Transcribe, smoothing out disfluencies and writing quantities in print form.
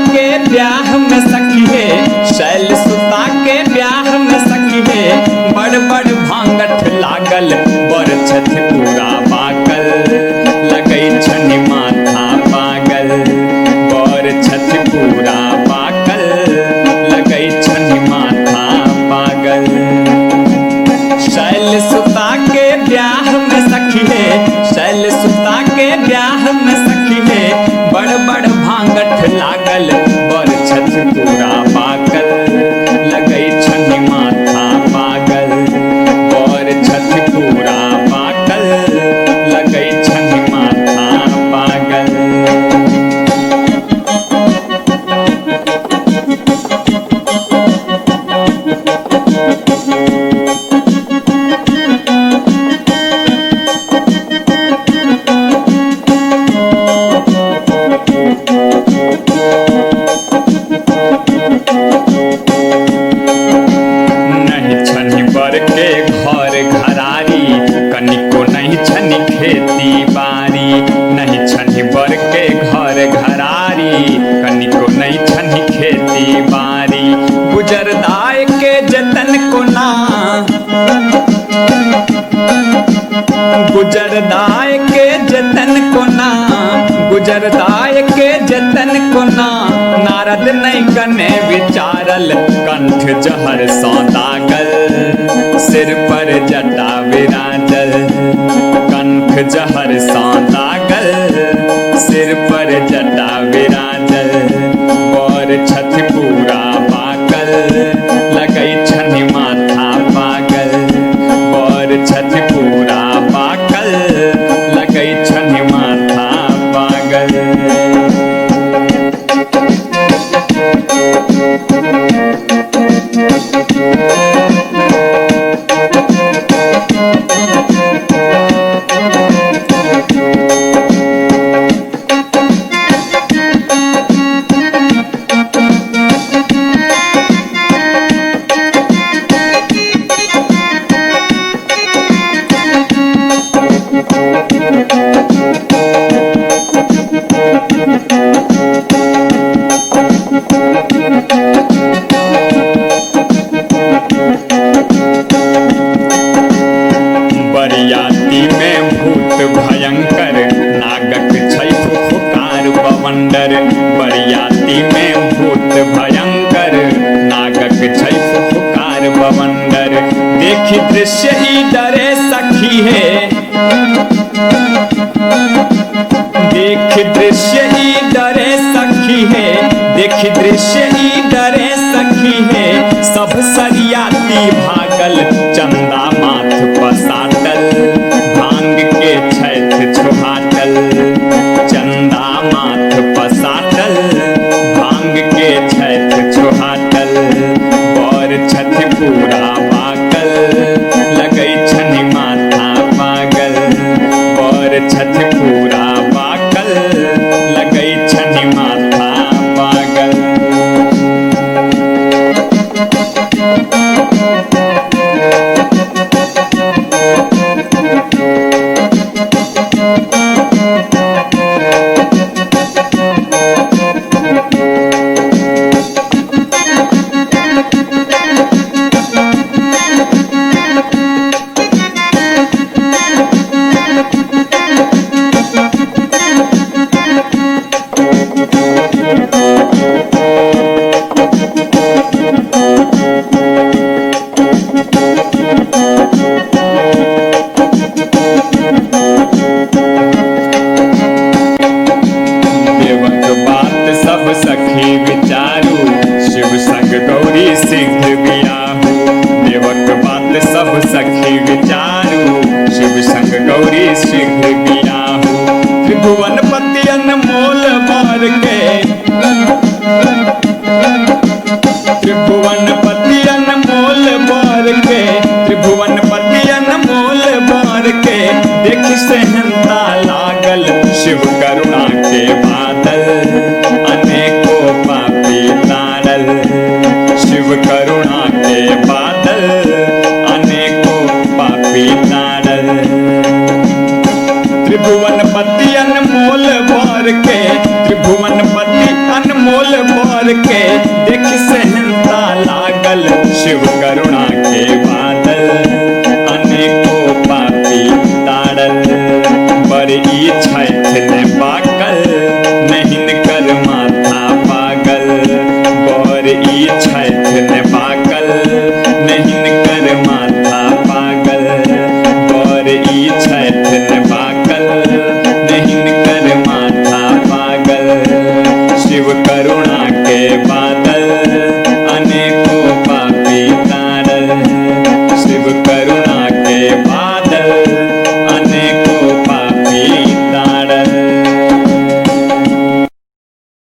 के ब्याह में सखी है, शैल सुता के ब्याह में सखी है, बड़ बड़ भांगठ लागल बर छथि पूरा पाकल, लगई छनि माथा पागल, बर छथि पूरा पाकल, लगई छनि माथा पागल। शैल सुता के ब्याह में सखी है, शैल सुता के ब्याह में सखी है, बड़ बड़ भांगठ लागल बर छथि पूरा पाकल, लगई छनि माथा पागल, बर छथि पूरा पाकल, लगई छनि माथा पागल। नहीं छनि बर के घर घरारी, कनिको नहीं छनि खेती बारी, नहीं छनि बर के घर घरारी, कनिको नहीं छनि खेती बारी, गुजरदाय के जतन को ना, गुजरदाय के जतन को ना, गुजरदाय के जतन को ना, नारद नहीं कने विचारल, कंठ जहर सौदागल, सिर पर जटा विराजल, कंठ जहर सौदागल, सिर पर जटा विराजल, बर छथि पूरा पाकल, लगई छनि माथा पागल, बर छथि पूरा पाकल, लगई छनि माथा पागल। बरियाती में भूत भयंकर, नागक छै फुफकार बवंडर, बरियाती में भूत भयंकर, नागक छै फुफकार बवंडर, देखी दृश्य ही डरे सखी है, देख दृश्य ही डरे सखी है, देख दृश्य ही डरे सखी है, सब सरियाती भागल, चंदा माथ पसाटल, भांग के छैठ छुहाटल, चंदा माथ पसाटल, भांग के छैठ छुहाटल, बर छथि पूरा पाकल, लगई छनि माथा पागल, बर छथि पूरा पाकल, लगई छनि माथा पागल। शिव करुणा के बादल अनेकों पापी शिव कर